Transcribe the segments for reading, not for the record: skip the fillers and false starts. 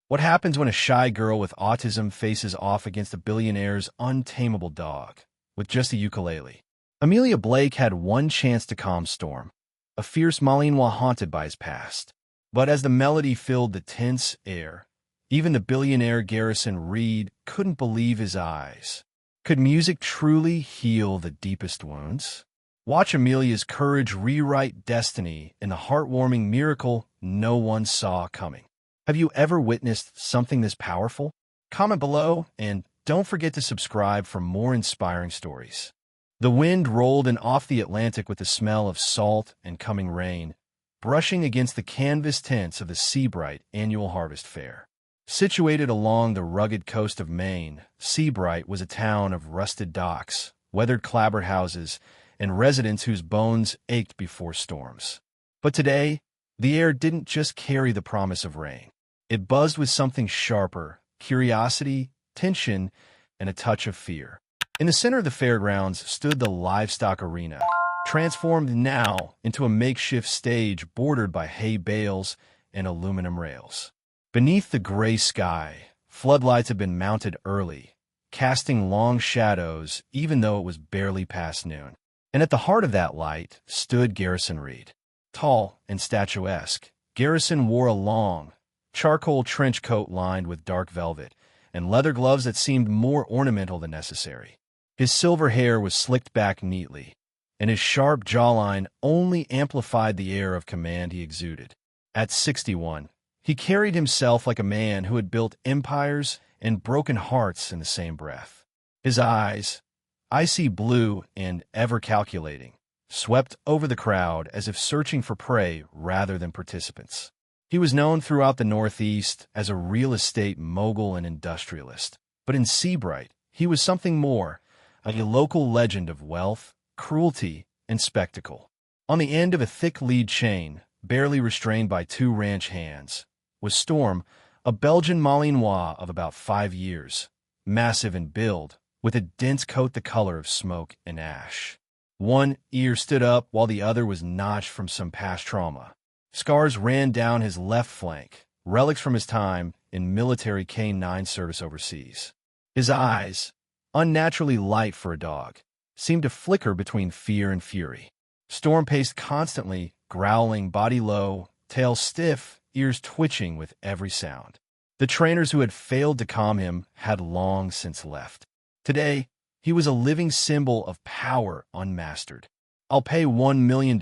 What happens when a shy girl with autism faces off against a billionaire's untamable dog with just a ukulele? Amelia Blake had one chance to calm Storm, a fierce Malinois haunted by his past. But as the melody filled the tense air, even the billionaire Garrison Reed couldn't believe his eyes. Could music truly heal the deepest wounds? Watch Amelia's courage rewrite destiny in the heartwarming miracle no one saw coming. Have you ever witnessed something this powerful? Comment below, and don't forget to subscribe for more inspiring stories. The wind rolled in off the Atlantic with the smell of salt and coming rain, brushing against the canvas tents of the Seabright annual harvest fair. Situated along the rugged coast of Maine, Seabright was a town of rusted docks, weathered clapboard houses, and residents whose bones ached before storms. But today, the air didn't just carry the promise of rain. It buzzed with something sharper: curiosity, tension, and a touch of fear. In the center of the fairgrounds stood the livestock arena, transformed now into a makeshift stage bordered by hay bales and aluminum rails. Beneath the gray sky, floodlights had been mounted early, casting long shadows even though it was barely past noon. And at the heart of that light stood Garrison Reed. Tall and statuesque, Garrison wore a long, charcoal trench coat lined with dark velvet and leather gloves that seemed more ornamental than necessary. His silver hair was slicked back neatly, and his sharp jawline only amplified the air of command he exuded. At 61, he carried himself like a man who had built empires and broken hearts in the same breath. His eyes, icy blue and ever-calculating, swept over the crowd as if searching for prey rather than participants. He was known throughout the Northeast as a real estate mogul and industrialist, but in Seabright, he was something more, a local legend of wealth, cruelty, and spectacle. On the end of a thick lead chain, barely restrained by two ranch hands, was Storm, a Belgian Malinois of about 5 years, massive in build, with a dense coat the color of smoke and ash. One ear stood up while the other was notched from some past trauma. Scars ran down his left flank, relics from his time in military K-9 service overseas. His eyes, unnaturally light for a dog, seemed to flicker between fear and fury. Storm paced constantly, growling, body low, tail stiff, ears twitching with every sound. The trainers who had failed to calm him had long since left. Today, he was a living symbol of power unmastered. "I'll pay $1 million,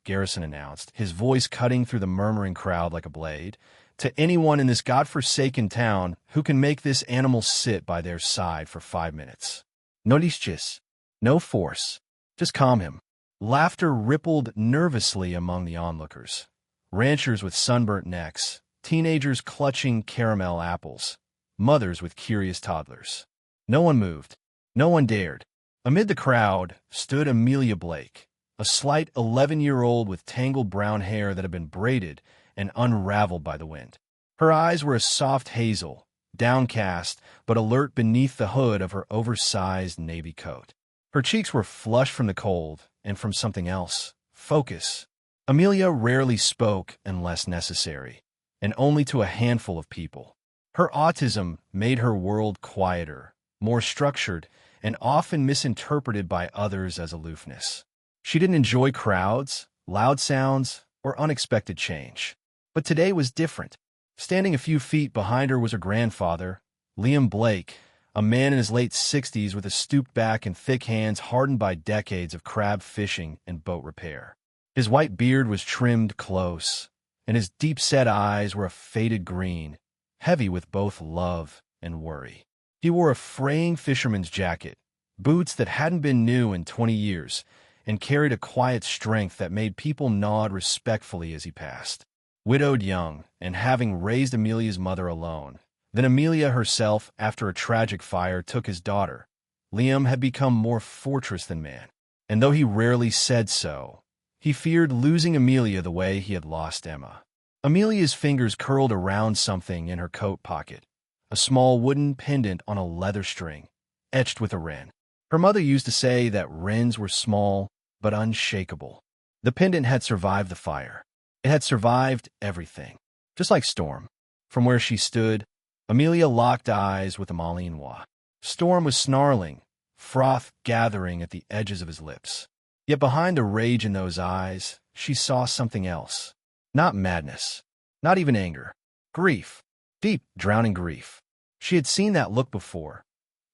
Garrison announced, his voice cutting through the murmuring crowd like a blade, "to anyone in this godforsaken town who can make this animal sit by their side for 5 minutes. No disches, no force, just calm him." Laughter rippled nervously among the onlookers. Ranchers with sunburnt necks, teenagers clutching caramel apples, mothers with curious toddlers. No one moved. No one dared. Amid the crowd stood Amelia Blake, a slight 11-year-old with tangled brown hair that had been braided and unraveled by the wind. Her eyes were a soft hazel, downcast but alert beneath the hood of her oversized navy coat. Her cheeks were flushed from the cold and from something else: focus. Amelia rarely spoke unless necessary, and only to a handful of people. Her autism made her world quieter, more structured, and often misinterpreted by others as aloofness. She didn't enjoy crowds, loud sounds, or unexpected change. But today was different. Standing a few feet behind her was her grandfather, Liam Blake, a man in his late 60s with a stooped back and thick hands hardened by decades of crab fishing and boat repair. His white beard was trimmed close, and his deep-set eyes were a faded green, heavy with both love and worry. He wore a fraying fisherman's jacket, boots that hadn't been new in 20 years, and carried a quiet strength that made people nod respectfully as he passed. Widowed young, and having raised Amelia's mother alone, then Amelia herself, after a tragic fire, took his daughter. Liam had become more fortress than man, and though he rarely said so, he feared losing Amelia the way he had lost Emma. Amelia's fingers curled around something in her coat pocket, a small wooden pendant on a leather string, etched with a wren. Her mother used to say that wrens were small but unshakable. The pendant had survived the fire. It had survived everything. Just like Storm. From where she stood, Amelia locked eyes with the Malinois. Storm was snarling, froth gathering at the edges of his lips. Yet behind the rage in those eyes, she saw something else. Not madness, not even anger. Grief. Deep, drowning grief. She had seen that look before.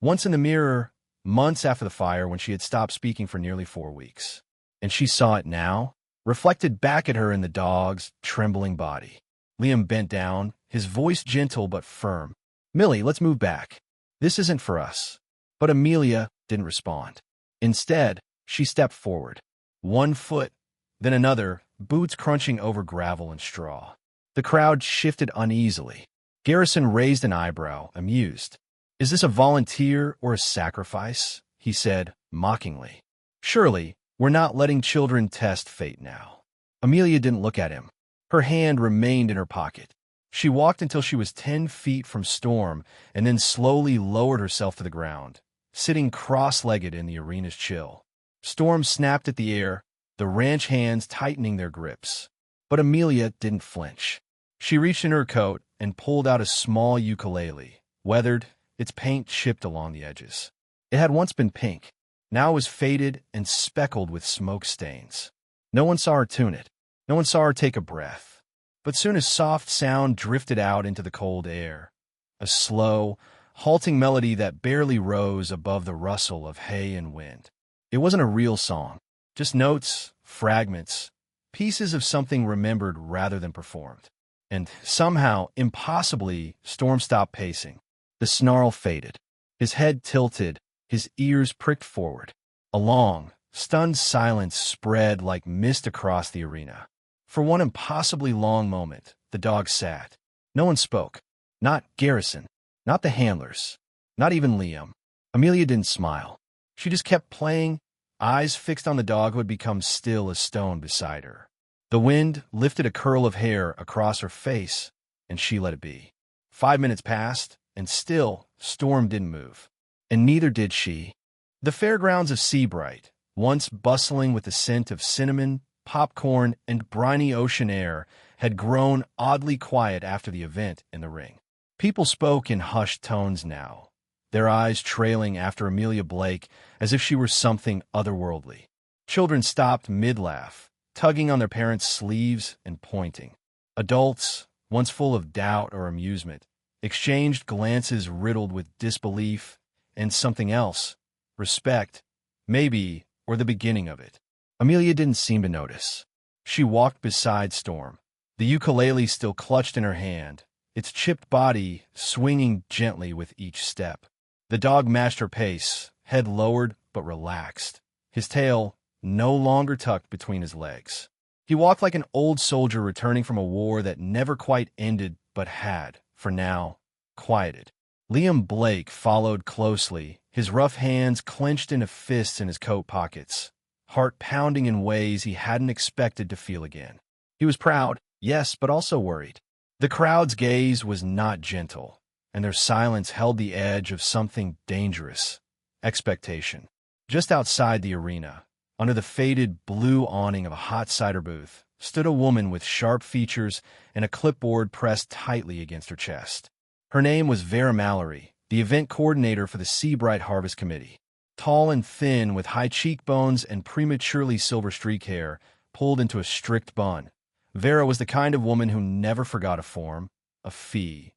Once in the mirror, months after the fire when she had stopped speaking for nearly 4 weeks. And she saw it now, reflected back at her in the dog's trembling body. Liam bent down, his voice gentle but firm. "Millie, let's move back. This isn't for us." But Amelia didn't respond. Instead, she stepped forward. One foot, then another, boots crunching over gravel and straw. The crowd shifted uneasily. Garrison raised an eyebrow, amused. "Is this a volunteer or a sacrifice?" he said, mockingly. "Surely, we're not letting children test fate now." Amelia didn't look at him. Her hand remained in her pocket. She walked until she was 10 feet from Storm and then slowly lowered herself to the ground, sitting cross-legged in the arena's chill. Storm snapped at the air, the ranch hands tightening their grips. But Amelia didn't flinch. She reached in her coat and pulled out a small ukulele, weathered, its paint chipped along the edges. It had once been pink. Now it was faded and speckled with smoke stains. No one saw her tune it. No one saw her take a breath. But soon a soft sound drifted out into the cold air. A slow, halting melody that barely rose above the rustle of hay and wind. It wasn't a real song. Just notes, fragments, pieces of something remembered rather than performed. And somehow, impossibly, Storm stopped pacing. The snarl faded. His head tilted, his ears pricked forward. A long, stunned silence spread like mist across the arena. For one impossibly long moment, the dog sat. No one spoke. Not Garrison. Not the handlers. Not even Liam. Amelia didn't smile. She just kept playing, eyes fixed on the dog who had become still as stone beside her. The wind lifted a curl of hair across her face, and she let it be. 5 minutes passed, and still Storm didn't move. And neither did she. The fairgrounds of Seabright, once bustling with the scent of cinnamon, popcorn, and briny ocean air, had grown oddly quiet after the event in the ring. People spoke in hushed tones now, their eyes trailing after Amelia Blake as if she were something otherworldly. Children stopped mid-laugh, tugging on their parents' sleeves and pointing. Adults, once full of doubt or amusement, exchanged glances riddled with disbelief and something else, respect, maybe, or the beginning of it. Amelia didn't seem to notice. She walked beside Storm, the ukulele still clutched in her hand, its chipped body swinging gently with each step. The dog matched her pace, head lowered but relaxed, his tail no longer tucked between his legs. He walked like an old soldier returning from a war that never quite ended but had, for now, quieted. Liam Blake followed closely, his rough hands clenched into fists in his coat pockets, heart pounding in ways he hadn't expected to feel again. He was proud, yes, but also worried. The crowd's gaze was not gentle, and their silence held the edge of something dangerous. Expectation. Just outside the arena, under the faded blue awning of a hot cider booth, stood a woman with sharp features and a clipboard pressed tightly against her chest. Her name was Vera Mallory, the event coordinator for the Seabright Harvest Committee. Tall and thin, with high cheekbones and prematurely silver streak hair pulled into a strict bun, Vera was the kind of woman who never forgot a form, a fee,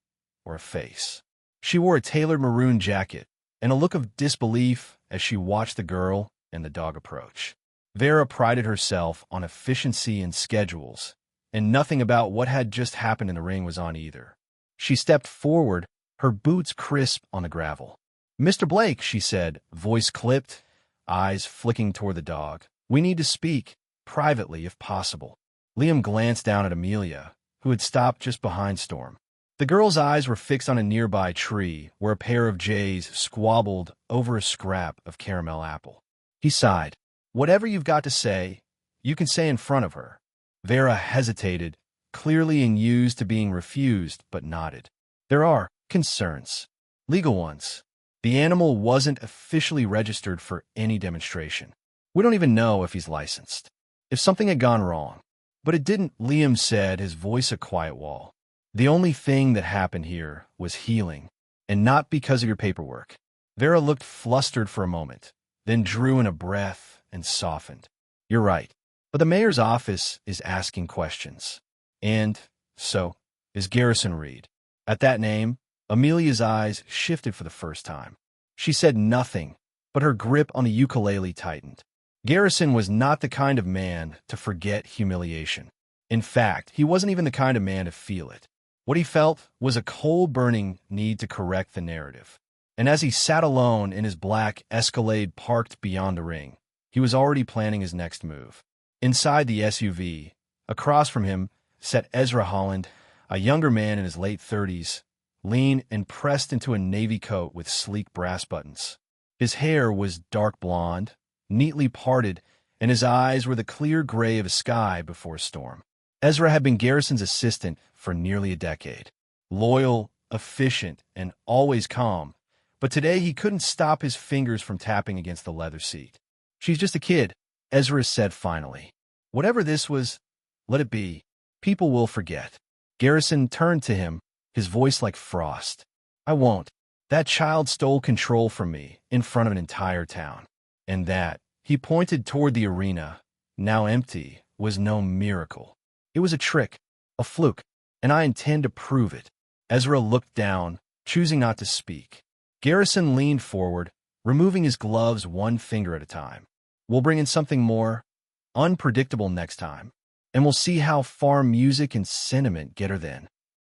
or a face. She wore a tailored maroon jacket and a look of disbelief as she watched the girl and the dog approach. Vera prided herself on efficiency and schedules, and nothing about what had just happened in the ring was on either. She stepped forward, her boots crisp on the gravel. "Mr. Blake," she said, voice clipped, eyes flicking toward the dog. "We need to speak, privately if possible." Liam glanced down at Amelia, who had stopped just behind Storm. The girl's eyes were fixed on a nearby tree where a pair of jays squabbled over a scrap of caramel apple. He sighed. "Whatever you've got to say, you can say in front of her." Vera hesitated, clearly unused to being refused, but nodded. "There are concerns. Legal ones. The animal wasn't officially registered for any demonstration. We don't even know if he's licensed. If something had gone wrong. But it didn't," Liam said, his voice a quiet wall. The only thing that happened here was healing, and not because of your paperwork. Vera looked flustered for a moment, then drew in a breath and softened. You're right, but the mayor's office is asking questions. And so is Garrison Reed. At that name, Amelia's eyes shifted for the first time. She said nothing, but her grip on the ukulele tightened. Garrison was not the kind of man to forget humiliation. In fact, he wasn't even the kind of man to feel it. What he felt was a coal-burning need to correct the narrative. And as he sat alone in his black Escalade parked beyond the ring, he was already planning his next move. Inside the SUV, across from him, sat Ezra Holland, a younger man in his late 30s, lean and pressed into a navy coat with sleek brass buttons. His hair was dark blonde, neatly parted, and his eyes were the clear gray of a sky before a storm. Ezra had been Garrison's assistant for nearly a decade. Loyal, efficient, and always calm, but today he couldn't stop his fingers from tapping against the leather seat. She's just a kid, Ezra said finally. Whatever this was, let it be. People will forget. Garrison turned to him, his voice like frost. I won't. That child stole control from me in front of an entire town. And that, he pointed toward the arena, now empty, was no miracle. It was a trick, a fluke, and I intend to prove it. Ezra looked down, choosing not to speak. Garrison leaned forward, removing his gloves one finger at a time. We'll bring in something more unpredictable next time, and we'll see how far music and sentiment get her then.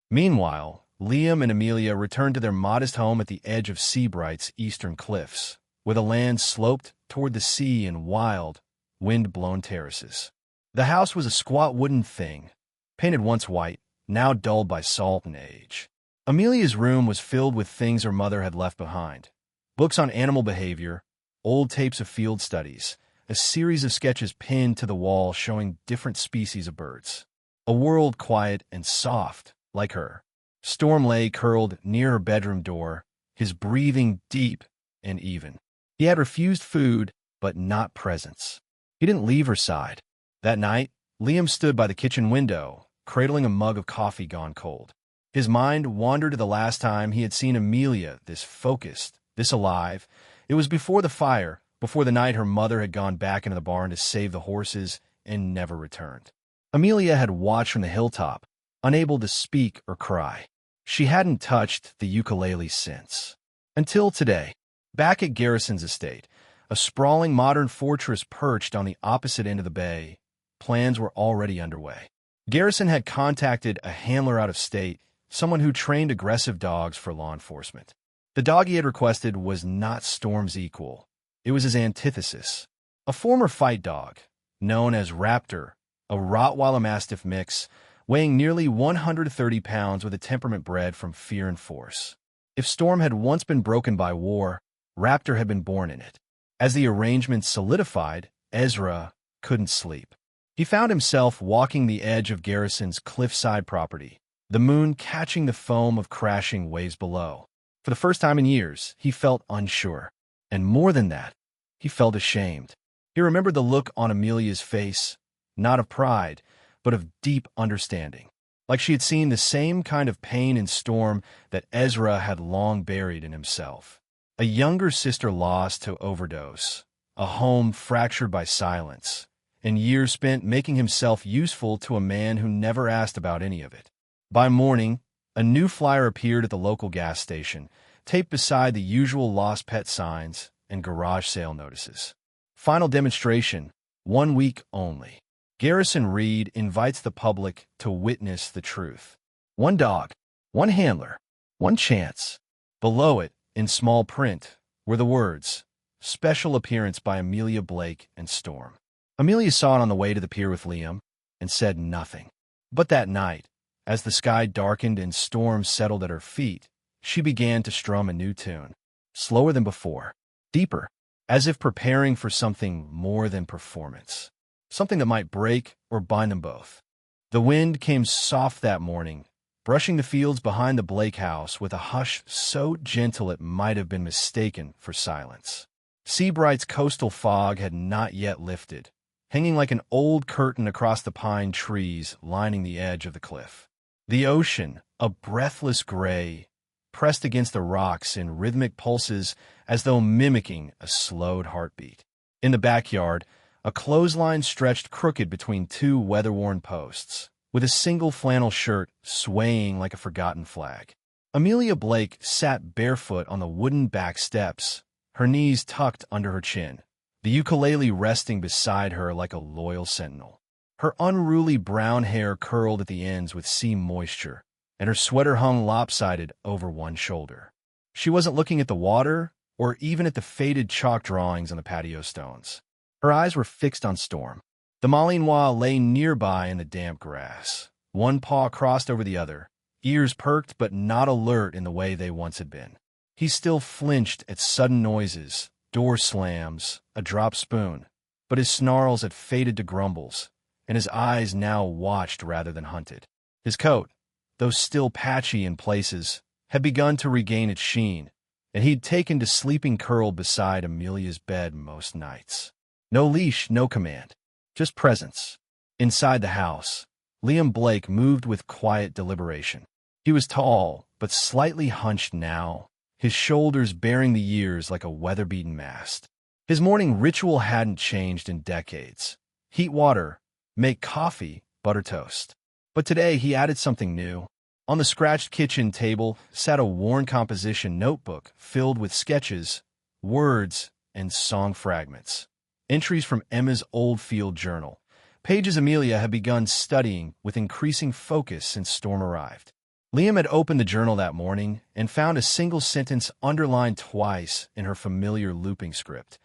Meanwhile, Liam and Amelia returned to their modest home at the edge of Seabright's eastern cliffs, where the land sloped toward the sea in wild, wind-blown terraces. The house was a squat wooden thing, painted once white, now dulled by salt and age. Amelia's room was filled with things her mother had left behind. Books on animal behavior, old tapes of field studies, a series of sketches pinned to the wall showing different species of birds. A world quiet and soft, like her. Storm lay curled near her bedroom door, his breathing deep and even. He had refused food, but not presents. He didn't leave her side. That night, Liam stood by the kitchen window, cradling a mug of coffee gone cold. His mind wandered to the last time he had seen Amelia this focused, this alive. It was before the fire, before the night her mother had gone back into the barn to save the horses and never returned. Amelia had watched from the hilltop, unable to speak or cry. She hadn't touched the ukulele since. Until today, back at Garrison's estate, a sprawling modern fortress perched on the opposite end of the bay, plans were already underway. Garrison had contacted a handler out of state, someone who trained aggressive dogs for law enforcement. The dog he had requested was not Storm's equal. It was his antithesis, a former fight dog, known as Raptor, a Rottweiler Mastiff mix, weighing nearly 130 pounds with a temperament bred from fear and force. If Storm had once been broken by war, Raptor had been born in it. As the arrangement solidified, Ezra couldn't sleep. He found himself walking the edge of Garrison's cliffside property, the moon catching the foam of crashing waves below. For the first time in years, he felt unsure. And more than that, he felt ashamed. He remembered the look on Amelia's face, not of pride, but of deep understanding. Like she had seen the same kind of pain in Storm that Ezra had long buried in himself. A younger sister lost to overdose, a home fractured by silence, and years spent making himself useful to a man who never asked about any of it. By morning, a new flyer appeared at the local gas station, taped beside the usual lost pet signs and garage sale notices. Final demonstration, 1 week only. Garrison Reed invites the public to witness the truth. One dog, one handler, one chance. Below it, in small print, were the words, "Special appearance by Amelia Blake and Storm." Amelia saw it on the way to the pier with Liam and said nothing. But that night, as the sky darkened and Storm settled at her feet, she began to strum a new tune, slower than before, deeper, as if preparing for something more than performance, something that might break or bind them both. The wind came soft that morning, brushing the fields behind the Blake house with a hush so gentle it might have been mistaken for silence. Seabright's coastal fog had not yet lifted, hanging like an old curtain across the pine trees lining the edge of the cliff. The ocean, a breathless gray, pressed against the rocks in rhythmic pulses as though mimicking a slowed heartbeat. In the backyard, a clothesline stretched crooked between two weather-worn posts, with a single flannel shirt swaying like a forgotten flag. Amelia Blake sat barefoot on the wooden back steps, her knees tucked under her chin, the ukulele resting beside her like a loyal sentinel. Her unruly brown hair curled at the ends with sea moisture, and her sweater hung lopsided over one shoulder. She wasn't looking at the water or even at the faded chalk drawings on the patio stones. Her eyes were fixed on Storm. The Malinois lay nearby in the damp grass, one paw crossed over the other, ears perked but not alert in the way they once had been. He still flinched at sudden noises, door slams, a dropped spoon, but his snarls had faded to grumbles, and his eyes now watched rather than hunted. His coat, though still patchy in places, had begun to regain its sheen, and he'd taken to sleeping curled beside Amelia's bed most nights. No leash, no command, just presence. Inside the house, Liam Blake moved with quiet deliberation. He was tall, but slightly hunched now, his shoulders bearing the years like a weather-beaten mast. His morning ritual hadn't changed in decades. Heat water, make coffee, butter toast. But today he added something new. On the scratched kitchen table sat a worn composition notebook filled with sketches, words, and song fragments. Entries from Emma's old field journal, pages Amelia had begun studying with increasing focus since Storm arrived. Liam had opened the journal that morning and found a single sentence underlined twice in her familiar looping script.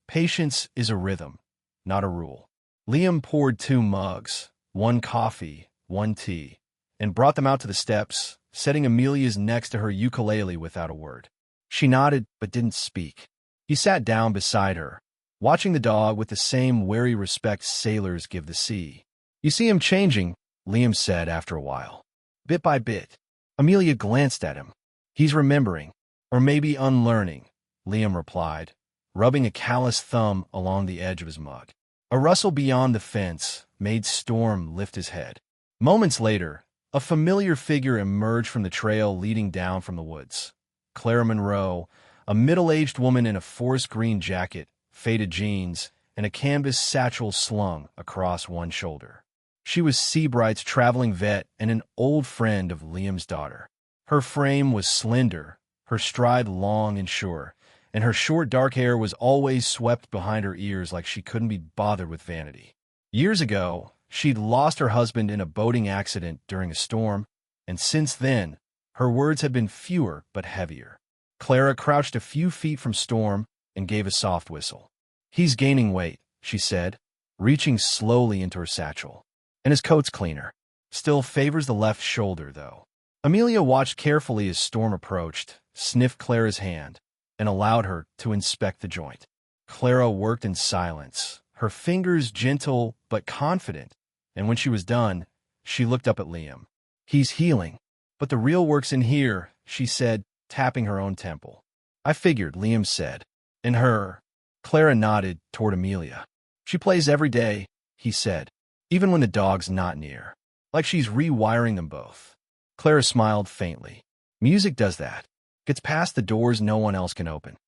Patience is a rhythm, not a rule. Liam poured 2 mugs, 1 coffee, 1 tea, and brought them out to the steps, setting Amelia's next to her ukulele without a word. She nodded but didn't speak. He sat down beside her, watching the dog with the same wary respect sailors give the sea. "You see him changing," Liam said after a while. "Bit by bit." Amelia glanced at him. "He's remembering, or maybe unlearning," Liam replied, rubbing a callous thumb along the edge of his mug. A rustle beyond the fence made Storm lift his head. Moments later, a familiar figure emerged from the trail leading down from the woods. Clara Monroe, a middle-aged woman in a forest green jacket, faded jeans, and a canvas satchel slung across one shoulder. She was Seabright's traveling vet and an old friend of Liam's daughter. Her frame was slender, her stride long and sure, and her short dark hair was always swept behind her ears like she couldn't be bothered with vanity. Years ago, she'd lost her husband in a boating accident during a storm, and since then, her words had been fewer but heavier. Clara crouched a few feet from Storm and gave a soft whistle. "He's gaining weight," she said, reaching slowly into her satchel. "And his coat's cleaner. Still favors the left shoulder, though." Amelia watched carefully as Storm approached, sniffed Clara's hand, and allowed her to inspect the joint. Clara worked in silence, her fingers gentle but confident, and when she was done, she looked up at Liam. "He's healing. But the real work's in here," she said, tapping her own temple. "I figured," Liam said. "And her." Clara nodded toward Amelia. "She plays every day," he said, "even when the dog's not near. Like she's rewiring them both." Clara smiled faintly. "Music does that. Gets past the doors no one else can open."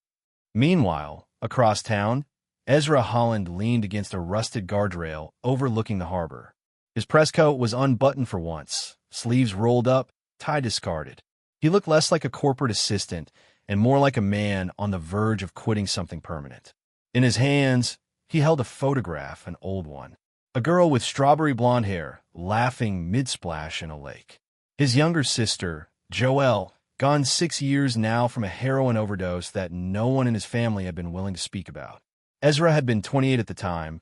Meanwhile, across town, Ezra Holland leaned against a rusted guardrail overlooking the harbor. His press coat was unbuttoned for once, sleeves rolled up, tie discarded. He looked less like a corporate assistant and more like a man on the verge of quitting something permanent. In his hands, he held a photograph, an old one. A girl with strawberry blonde hair, laughing mid-splash in a lake. His younger sister, Joelle, gone 6 years now from a heroin overdose that no one in his family had been willing to speak about. Ezra had been 28 at the time,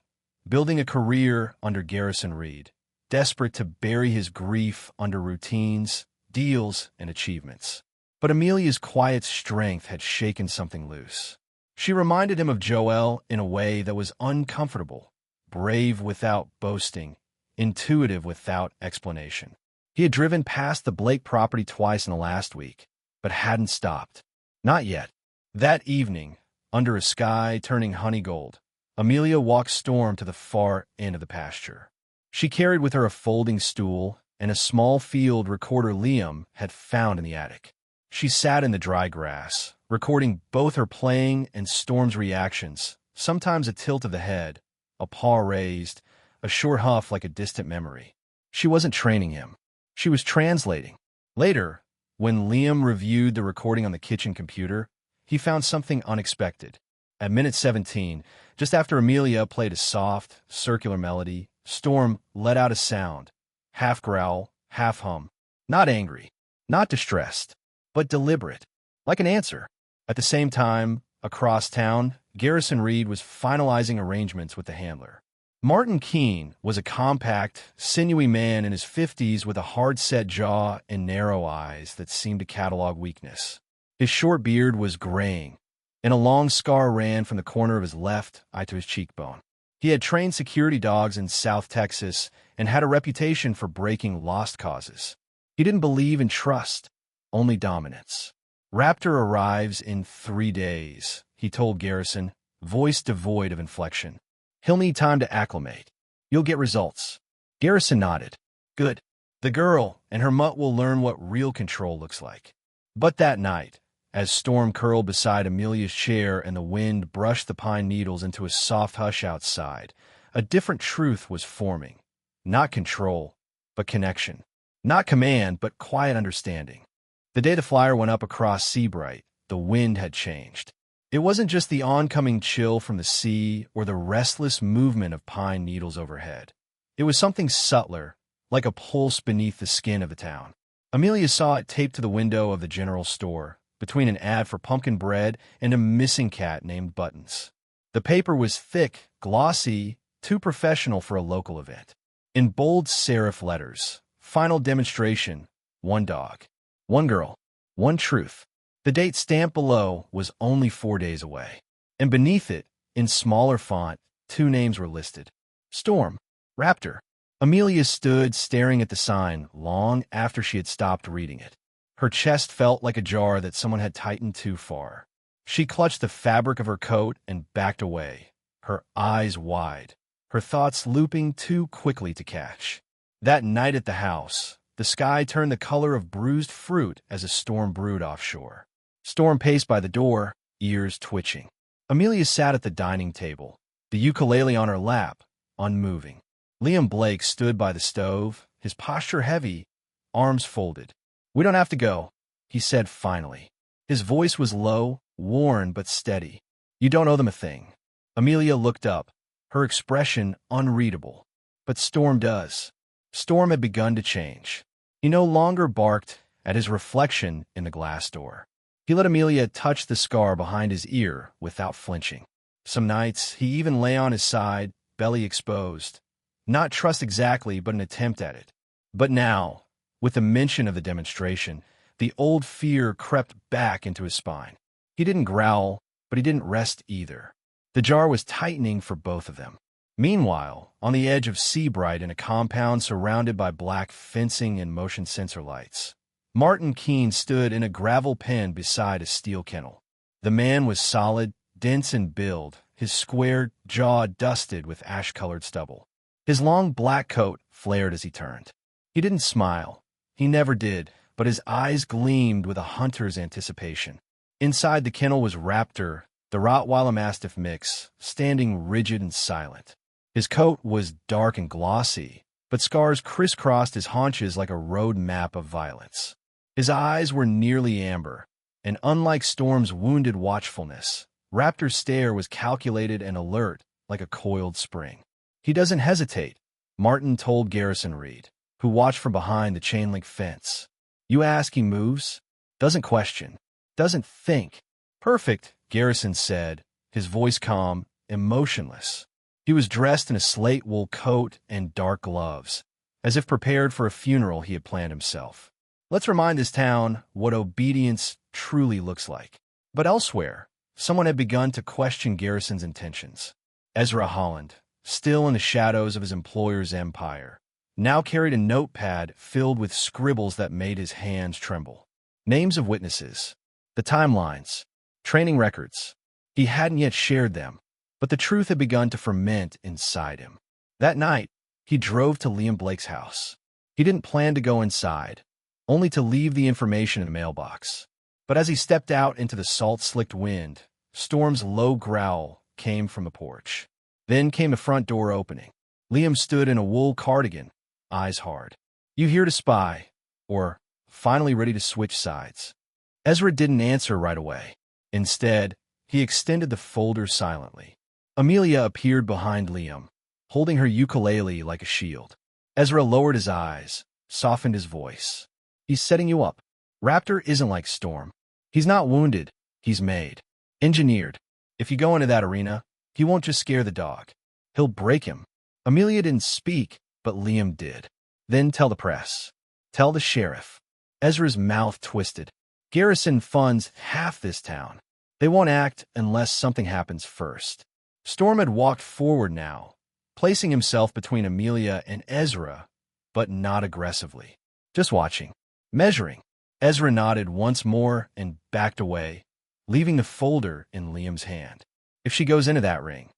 building a career under Garrison Reed, desperate to bury his grief under routines, deals, and achievements. But Amelia's quiet strength had shaken something loose. She reminded him of Joelle in a way that was uncomfortable, brave without boasting, intuitive without explanation. He had driven past the Blake property twice in the last week, but hadn't stopped. Not yet. That evening, under a sky turning honey gold, Amelia walked Storm to the far end of the pasture. She carried with her a folding stool, and a small field recorder Liam had found in the attic. She sat in the dry grass, recording both her playing and Storm's reactions, sometimes a tilt of the head, a paw raised, a short huff like a distant memory. She wasn't training him. She was translating. Later, when Liam reviewed the recording on the kitchen computer, he found something unexpected. At minute 17, just after Amelia played a soft, circular melody, Storm let out a sound, half growl, half hum. Not angry, not distressed, but deliberate, like an answer. At the same time, across town, Garrison Reed was finalizing arrangements with the handler. Martin Keene was a compact, sinewy man in his 50s with a hard-set jaw and narrow eyes that seemed to catalog weakness. His short beard was graying, and a long scar ran from the corner of his left eye to his cheekbone. He had trained security dogs in South Texas and had a reputation for breaking lost causes. He didn't believe in trust, only dominance. Raptor arrives in 3 days, he told Garrison, voice devoid of inflection. He'll need time to acclimate. You'll get results. Garrison nodded. Good. The girl and her mutt will learn what real control looks like. But that night, as Storm curled beside Amelia's chair and the wind brushed the pine needles into a soft hush outside, a different truth was forming. Not control, but connection. Not command, but quiet understanding. The day the flyer went up across Seabright, the wind had changed. It wasn't just the oncoming chill from the sea or the restless movement of pine needles overhead. It was something subtler, like a pulse beneath the skin of the town. Amelia saw it taped to the window of the general store, between an ad for pumpkin bread and a missing cat named Buttons. The paper was thick, glossy, too professional for a local event. In bold serif letters, final demonstration, 1 dog, 1 girl, 1 truth. The date stamped below was only 4 days away. And beneath it, in smaller font, 2 names were listed. Storm, Raptor. Amelia stood staring at the sign long after she had stopped reading it. Her chest felt like a jar that someone had tightened too far. She clutched the fabric of her coat and backed away, her eyes wide, her thoughts looping too quickly to catch. That night at the house, the sky turned the color of bruised fruit as a storm brewed offshore. Storm paced by the door, ears twitching. Amelia sat at the dining table, the ukulele on her lap, unmoving. Liam Blake stood by the stove, his posture heavy, arms folded. We don't have to go, he said finally. His voice was low, worn but steady. You don't owe them a thing. Amelia looked up, her expression unreadable. But Storm does. Storm had begun to change. He no longer barked at his reflection in the glass door. He let Amelia touch the scar behind his ear without flinching. Some nights, he even lay on his side, belly exposed. Not trust exactly, but an attempt at it. But now, with the mention of the demonstration, the old fear crept back into his spine. He didn't growl, but he didn't rest either. The jar was tightening for both of them. Meanwhile, on the edge of Seabright in a compound surrounded by black fencing and motion sensor lights, Martin Keene stood in a gravel pen beside a steel kennel. The man was solid, dense in build, his square jaw dusted with ash-colored stubble. His long black coat flared as he turned. He didn't smile. He never did, but his eyes gleamed with a hunter's anticipation. Inside the kennel was Raptor, the Rottweiler-Mastiff mix, standing rigid and silent. His coat was dark and glossy, but scars crisscrossed his haunches like a road map of violence. His eyes were nearly amber, and unlike Storm's wounded watchfulness, Raptor's stare was calculated and alert like a coiled spring. He doesn't hesitate, Martin told Garrison Reed, who watched from behind the chain-link fence. You ask, he moves. Doesn't question. Doesn't think. Perfect, Garrison said, his voice calm, emotionless. He was dressed in a slate wool coat and dark gloves, as if prepared for a funeral he had planned himself. Let's remind this town what obedience truly looks like. But elsewhere, someone had begun to question Garrison's intentions. Ezra Holland, still in the shadows of his employer's empire, now carried a notepad filled with scribbles that made his hands tremble. Names of witnesses, the timelines, training records. He hadn't yet shared them, but the truth had begun to ferment inside him. That night, he drove to Liam Blake's house. He didn't plan to go inside, only to leave the information in a mailbox. But as he stepped out into the salt-slicked wind, Storm's low growl came from the porch. Then came a front door opening. Liam stood in a wool cardigan, eyes hard. "You here to spy?" Or, finally ready to switch sides. Ezra didn't answer right away. Instead, he extended the folder silently. Amelia appeared behind Liam, holding her ukulele like a shield. Ezra lowered his eyes, softened his voice. "He's setting you up. Raptor isn't like Storm. He's not wounded. He's made. Engineered. If you go into that arena, he won't just scare the dog. He'll break him." Amelia didn't speak, but Liam did. "Then tell the press. Tell the sheriff." Ezra's mouth twisted. "Garrison funds half this town. They won't act unless something happens first." Storm had walked forward now, placing himself between Amelia and Ezra, but not aggressively. Just watching. Measuring. Ezra nodded once more and backed away, leaving the folder in Liam's hand. "If she goes into that ring,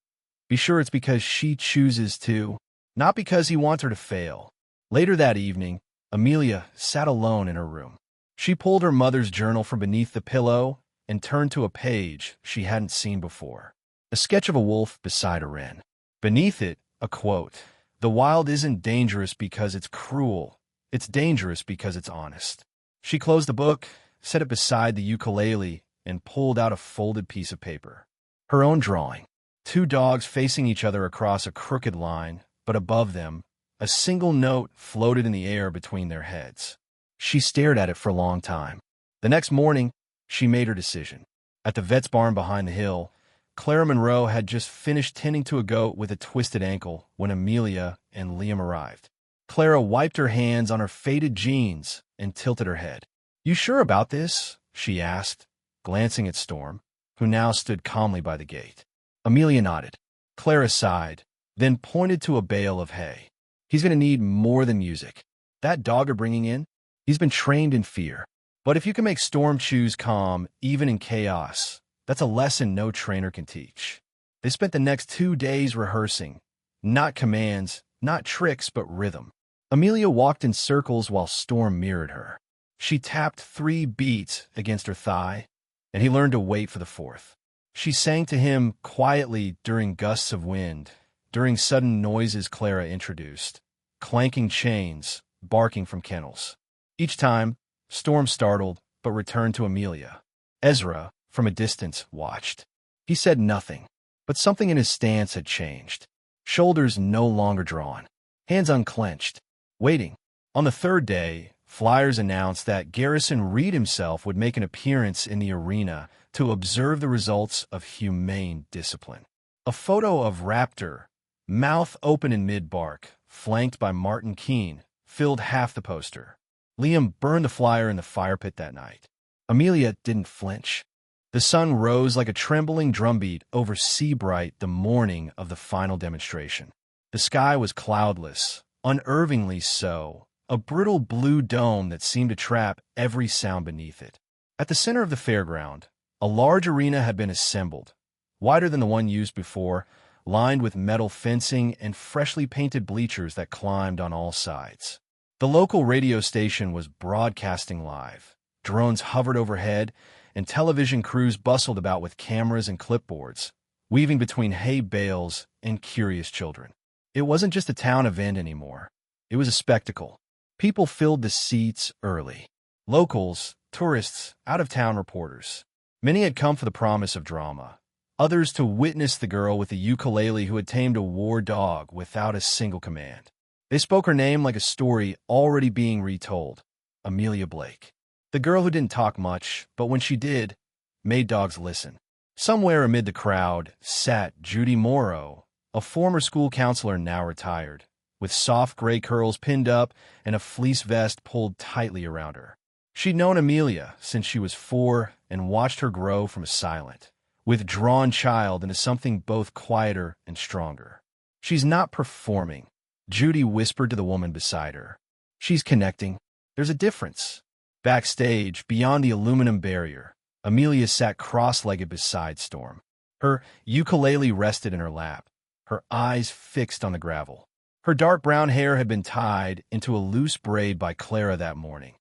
be sure it's because she chooses to, not because he wants her to fail." Later that evening, Amelia sat alone in her room. She pulled her mother's journal from beneath the pillow and turned to a page she hadn't seen before. A sketch of a wolf beside a wren. Beneath it, a quote: "The wild isn't dangerous because it's cruel. It's dangerous because it's honest." She closed the book, set it beside the ukulele, and pulled out a folded piece of paper. Her own drawing. Two dogs facing each other across a crooked line, but above them, a single note floated in the air between their heads. She stared at it for a long time. The next morning, she made her decision. At the vet's barn behind the hill, Clara Monroe had just finished tending to a goat with a twisted ankle when Amelia and Liam arrived. Clara wiped her hands on her faded jeans and tilted her head. "You sure about this?" she asked, glancing at Storm, who now stood calmly by the gate. Amelia nodded. Clara sighed, then pointed to a bale of hay. "He's going to need more than music. That dog you're bringing in, he's been trained in fear. But if you can make Storm choose calm, even in chaos, that's a lesson no trainer can teach." They spent the next 2 days rehearsing. Not commands, not tricks, but rhythm. Amelia walked in circles while Storm mirrored her. She tapped 3 beats against her thigh, and he learned to wait for the 4th. She sang to him quietly during gusts of wind, during sudden noises Clara introduced, clanking chains, barking from kennels. Each time, Storm startled, but returned to Amelia. Ezra, from a distance, watched. He said nothing, but something in his stance had changed. Shoulders no longer drawn, hands unclenched, waiting. On the 3rd day, flyers announced that Garrison Reed himself would make an appearance in the arena to observe the results of humane discipline. A photo of Raptor, mouth open in mid-bark, flanked by Martin Keene, filled half the poster. Liam burned the flyer in the fire pit that night. Amelia didn't flinch. The sun rose like a trembling drumbeat over Seabright the morning of the final demonstration. The sky was cloudless, unnervingly so, a brittle blue dome that seemed to trap every sound beneath it. At the center of the fairground, a large arena had been assembled, wider than the one used before, lined with metal fencing and freshly painted bleachers that climbed on all sides. The local radio station was broadcasting live. Drones hovered overhead, and television crews bustled about with cameras and clipboards, weaving between hay bales and curious children. It wasn't just a town event anymore. It was a spectacle. People filled the seats early. Locals, tourists, out-of-town reporters. Many had come for the promise of drama. Others to witness the girl with the ukulele who had tamed a war dog without a single command. They spoke her name like a story already being retold. Amelia Blake. The girl who didn't talk much, but when she did, made dogs listen. Somewhere amid the crowd sat Judy Morrow, a former school counselor now retired, with soft gray curls pinned up and a fleece vest pulled tightly around her. She'd known Amelia since she was 4 and watched her grow from a silent, withdrawn child into something both quieter and stronger. "She's not performing," Judy whispered to the woman beside her. "She's connecting. There's a difference." Backstage, beyond the aluminum barrier, Amelia sat cross-legged beside Storm. Her ukulele rested in her lap, her eyes fixed on the gravel. Her dark brown hair had been tied into a loose braid by Clara that morning,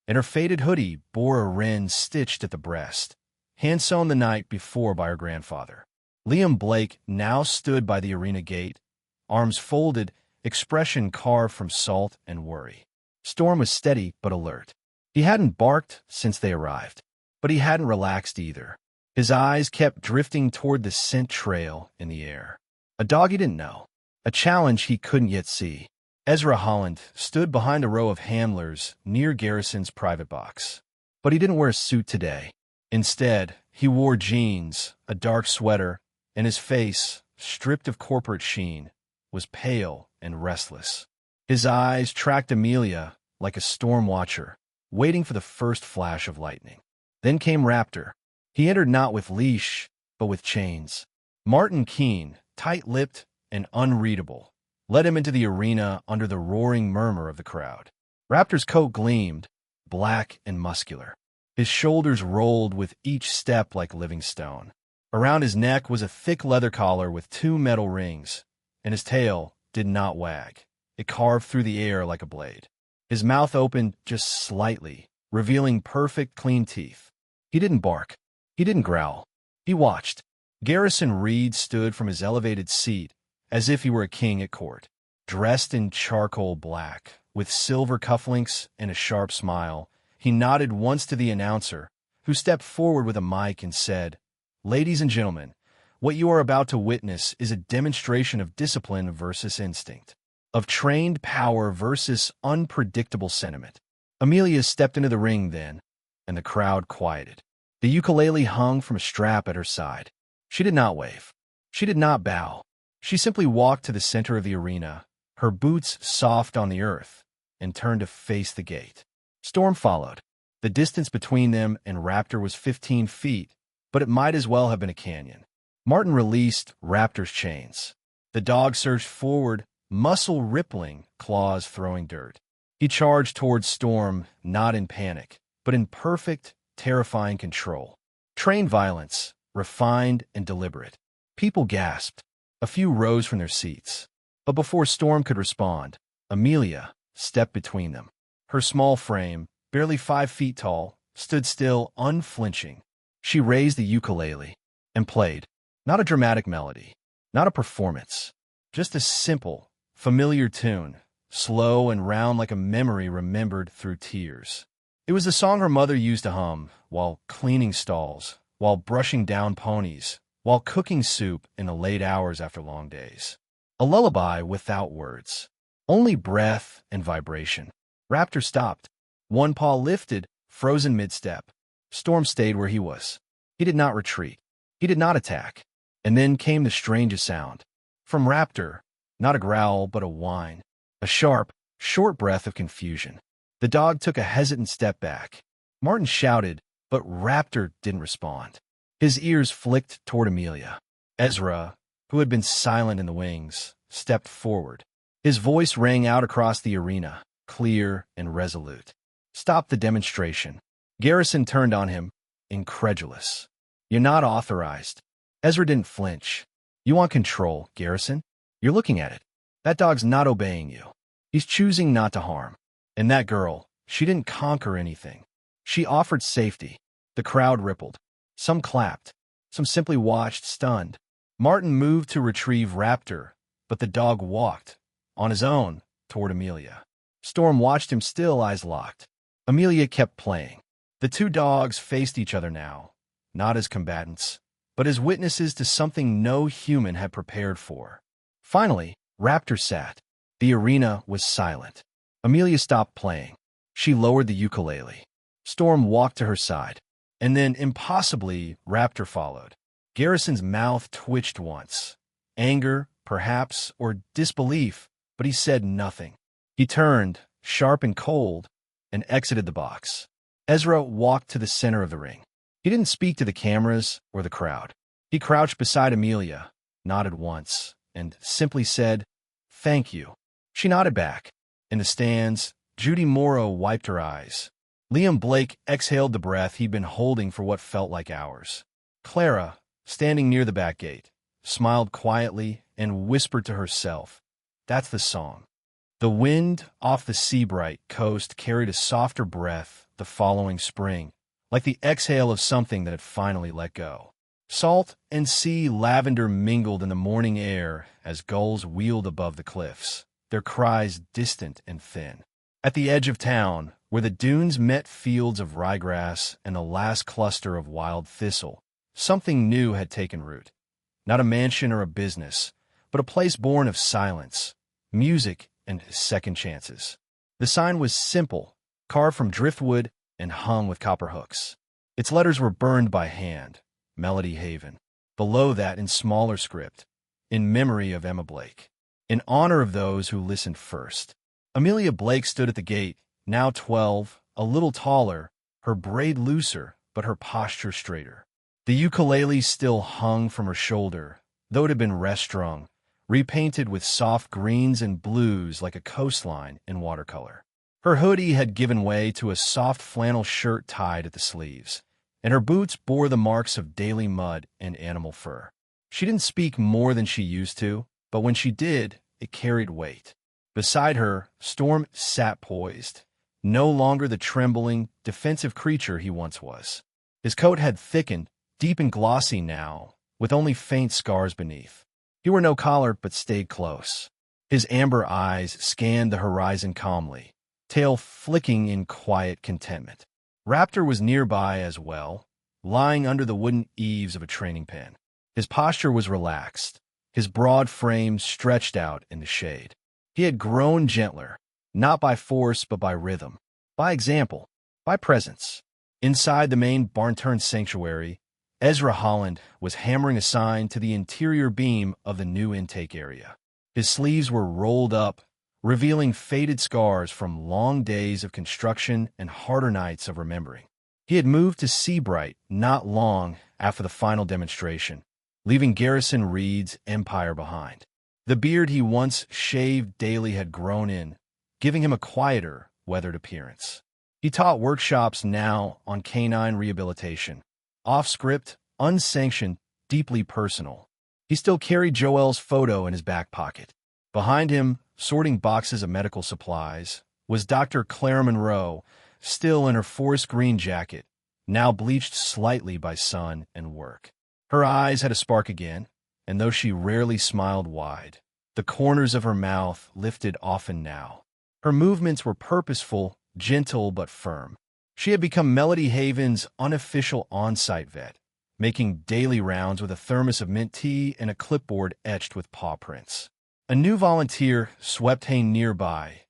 and her faded hoodie bore a wren stitched at the breast, hand-sewn the night before by her grandfather. Liam Blake now stood by the arena gate, arms folded, expression carved from salt and worry. Storm was steady but alert. He hadn't barked since they arrived, but he hadn't relaxed either. His eyes kept drifting toward the scent trail in the air. A dog he didn't know, a challenge he couldn't yet see. Ezra Holland stood behind a row of handlers near Garrison's private box. But he didn't wear a suit today. Instead, he wore jeans, a dark sweater, and his face, stripped of corporate sheen, was pale and restless. His eyes tracked Amelia like a storm watcher, waiting for the first flash of lightning. Then came Raptor. He entered not with leash, but with chains. Martin Keene, tight-lipped and unreadable, led him into the arena under the roaring murmur of the crowd. Raptor's coat gleamed, black and muscular. His shoulders rolled with each step like living stone. Around his neck was a thick leather collar with 2 metal rings, and his tail did not wag. It carved through the air like a blade. His mouth opened just slightly, revealing perfect, clean teeth. He didn't bark. He didn't growl. He watched. Garrison Reed stood from his elevated seat as if he were a king at court, dressed in charcoal black, with silver cufflinks and a sharp smile. He nodded once to the announcer, who stepped forward with a mic and said, "Ladies and gentlemen, what you are about to witness is a demonstration of discipline versus instinct, of trained power versus unpredictable sentiment." Amelia stepped into the ring then, and the crowd quieted. The ukulele hung from a strap at her side. She did not wave. She did not bow. She simply walked to the center of the arena, her boots soft on the earth, and turned to face the gate. Storm followed. The distance between them and Raptor was 15 feet, but it might as well have been a canyon. Martin released Raptor's chains. The dog surged forward, muscle rippling, claws throwing dirt. He charged towards Storm, not in panic, but in perfect, terrifying control. Trained violence, refined and deliberate. People gasped. A few rose from their seats. But before Storm could respond, Amelia stepped between them. Her small frame, barely 5 feet tall, stood still, unflinching. She raised the ukulele and played. Not a dramatic melody, not a performance, just a simple, familiar tune, slow and round like a memory remembered through tears. It was the song her mother used to hum while cleaning stalls, while brushing down ponies, while cooking soup in the late hours after long days. A lullaby without words, only breath and vibration. Raptor stopped. One paw lifted, frozen mid-step. Storm stayed where he was. He did not retreat. He did not attack. And then came the strangest sound. From Raptor, not a growl but a whine, a sharp, short breath of confusion. The dog took a hesitant step back. Martin shouted, but Raptor didn't respond. His ears flicked toward Amelia. Ezra, who had been silent in the wings, stepped forward. His voice rang out across the arena, clear and resolute. "Stop the demonstration." Garrison turned on him, incredulous. "You're not authorized." Ezra didn't flinch. "You want control, Garrison? You're looking at it. That dog's not obeying you. He's choosing not to harm. And that girl, she didn't conquer anything. She offered safety." The crowd rippled. Some clapped. Some simply watched, stunned. Martin moved to retrieve Raptor, but the dog walked, on his own, toward Amelia. Storm watched him still, eyes locked. Amelia kept playing. The two dogs faced each other now, not as combatants, but as witnesses to something no human had prepared for. Finally, Raptor sat. The arena was silent. Amelia stopped playing. She lowered the ukulele. Storm walked to her side. And then, impossibly, Raptor followed. Garrison's mouth twitched once. Anger, perhaps, or disbelief, but he said nothing. He turned, sharp and cold, and exited the box. Ezra walked to the center of the ring. He didn't speak to the cameras or the crowd. He crouched beside Amelia, nodded once, and simply said, "Thank you." She nodded back. In the stands, Judy Morrow wiped her eyes. Liam Blake exhaled the breath he'd been holding for what felt like hours. Clara, standing near the back gate, smiled quietly and whispered to herself, That's the song. The wind off the Seabright coast carried a softer breath the following spring, like the exhale of something that had finally let go. Salt and sea lavender mingled in the morning air as gulls wheeled above the cliffs, their cries distant and thin. At the edge of town, where the dunes met fields of ryegrass and the last cluster of wild thistle, something new had taken root. Not a mansion or a business, but a place born of silence, music, and second chances. The sign was simple, carved from driftwood and hung with copper hooks. Its letters were burned by hand, Melody Haven. Below that, in smaller script, in memory of Emma Blake. In honor of those who listened first. Amelia Blake stood at the gate, now 12, a little taller, her braid looser, but her posture straighter. The ukulele still hung from her shoulder, though it had been rest-strung, repainted with soft greens and blues like a coastline in watercolor. Her hoodie had given way to a soft flannel shirt tied at the sleeves, and her boots bore the marks of daily mud and animal fur. She didn't speak more than she used to, but when she did, it carried weight. Beside her, Storm sat poised, no longer the trembling, defensive creature he once was. His coat had thickened, deep and glossy now, with only faint scars beneath. He wore no collar but stayed close. His amber eyes scanned the horizon calmly, tail flicking in quiet contentment. Raptor was nearby as well, lying under the wooden eaves of a training pen. His posture was relaxed, his broad frame stretched out in the shade. He had grown gentler, not by force but by rhythm, by example, by presence. Inside the main barn-turned sanctuary, Ezra Holland was hammering a sign to the interior beam of the new intake area. His sleeves were rolled up, revealing faded scars from long days of construction and harder nights of remembering. He had moved to Seabright not long after the final demonstration, leaving Garrison Reed's empire behind. The beard he once shaved daily had grown in, giving him a quieter, weathered appearance. He taught workshops now on canine rehabilitation, off-script, unsanctioned, deeply personal. He still carried Joelle's photo in his back pocket. Behind him, sorting boxes of medical supplies, was Dr. Clara Monroe, still in her forest green jacket, now bleached slightly by sun and work. Her eyes had a spark again, and though she rarely smiled wide, the corners of her mouth lifted often now. Her movements were purposeful, gentle but firm. She had become Melody Haven's unofficial on-site vet, making daily rounds with a thermos of mint tea and a clipboard etched with paw prints. A new volunteer swept hay nearby,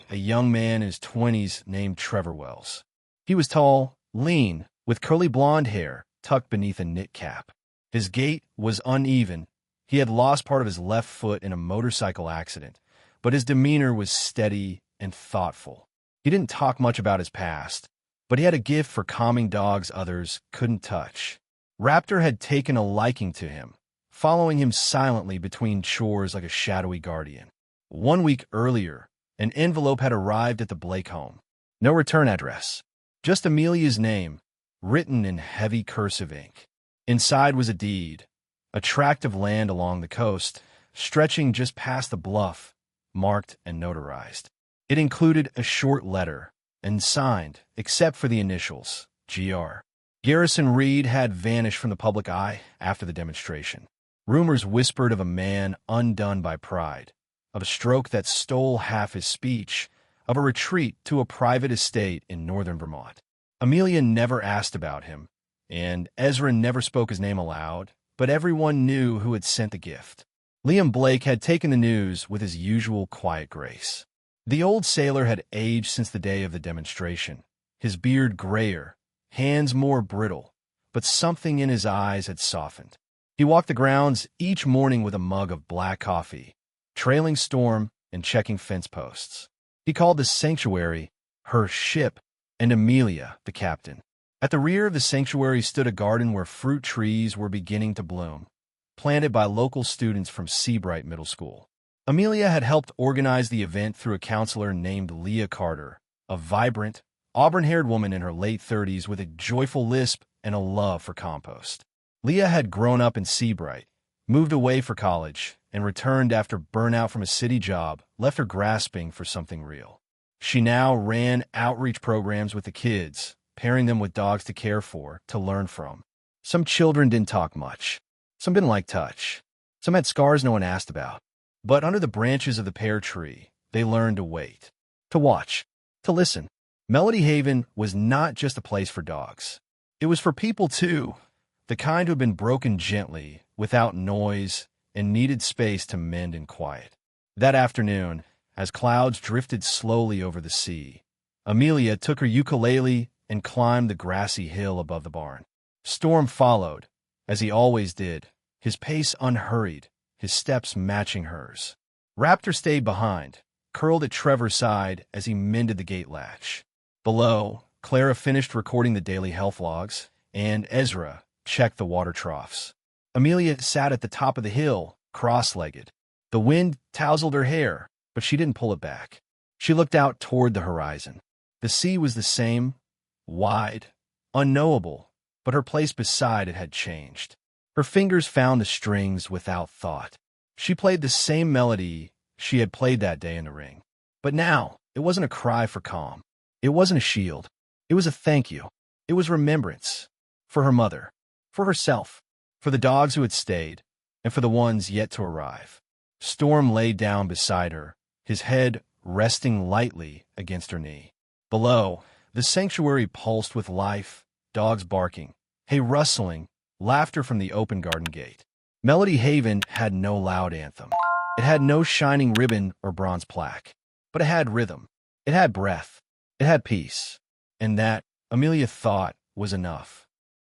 a young man in his 20s named Trevor Wells. He was tall, lean, with curly blonde hair tucked beneath a knit cap. His gait was uneven. He had lost part of his left foot in a motorcycle accident, but his demeanor was steady and thoughtful. He didn't talk much about his past, but he had a gift for calming dogs others couldn't touch. Raptor had taken a liking to him, following him silently between chores like a shadowy guardian. 1 week earlier, an envelope had arrived at the Blake home. No return address, just Amelia's name, written in heavy cursive ink. Inside was a deed, a tract of land along the coast, stretching just past the bluff, marked and notarized. It included a short letter, and signed, except for the initials, Gr. Garrison Reed had vanished from the public eye after the demonstration. Rumors whispered of a man undone by pride, of a stroke that stole half his speech, of a retreat to a private estate in northern Vermont. Amelia never asked about him, and Ezra never spoke his name aloud, but everyone knew who had sent the gift. Liam Blake had taken the news with his usual quiet grace. The old sailor had aged since the day of the demonstration, his beard grayer, hands more brittle, but something in his eyes had softened. He walked the grounds each morning with a mug of black coffee, trailing Storm and checking fence posts. He called the sanctuary her ship and Amelia the captain. At the rear of the sanctuary stood a garden where fruit trees were beginning to bloom, planted by local students from Seabright Middle School. Amelia had helped organize the event through a counselor named Leah Carter, a vibrant, auburn-haired woman in her late 30s with a joyful lisp and a love for compost. Leah had grown up in Seabright, moved away for college, and returned after burnout from a city job left her grasping for something real. She now ran outreach programs with the kids, pairing them with dogs to care for, to learn from. Some children didn't talk much. Some didn't like touch. Some had scars no one asked about. But under the branches of the pear tree, they learned to wait, to watch, to listen. Melody Haven was not just a place for dogs. It was for people, too, the kind who had been broken gently, without noise, and needed space to mend in quiet. That afternoon, as clouds drifted slowly over the sea, Amelia took her ukulele and climbed the grassy hill above the barn. Storm followed, as he always did, his pace unhurried, his steps matching hers. Raptor stayed behind, curled at Trevor's side as he mended the gate latch. Below, Clara finished recording the daily health logs, and Ezra checked the water troughs. Amelia sat at the top of the hill, cross-legged. The wind tousled her hair, but she didn't pull it back. She looked out toward the horizon. The sea was the same, wide, unknowable, but her place beside it had changed. Her fingers found the strings without thought. She played the same melody she had played that day in the ring. But now, it wasn't a cry for calm. It wasn't a shield. It was a thank you. It was remembrance. For her mother. For herself. For the dogs who had stayed. And for the ones yet to arrive. Storm lay down beside her, his head resting lightly against her knee. Below, the sanctuary pulsed with life, dogs barking, hay rustling, laughter from the open garden gate. Melody Haven had no loud anthem. It had no shining ribbon or bronze plaque. But it had rhythm. It had breath. It had peace. And that, Amelia thought, was enough.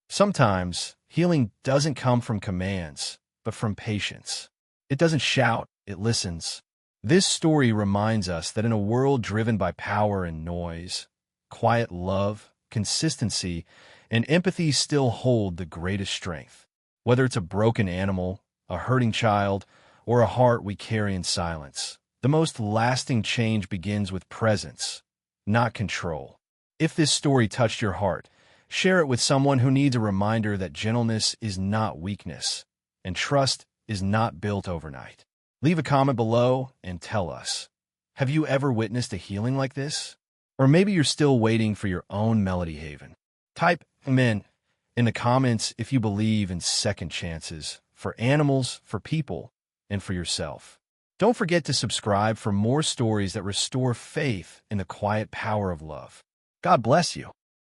Sometimes, healing doesn't come from commands, but from patience. It doesn't shout, it listens. This story reminds us that in a world driven by power and noise, quiet love, consistency, and empathy still hold the greatest strength. Whether it's a broken animal, a hurting child, or a heart we carry in silence, the most lasting change begins with presence, not control. If this story touched your heart, share it with someone who needs a reminder that gentleness is not weakness, and trust is not built overnight. Leave a comment below and tell us, have you ever witnessed a healing like this? Or maybe you're still waiting for your own Melody Haven. Type "Amen" in the comments if you believe in second chances for animals, for people, and for yourself. Don't forget to subscribe for more stories that restore faith in the quiet power of love. God bless you.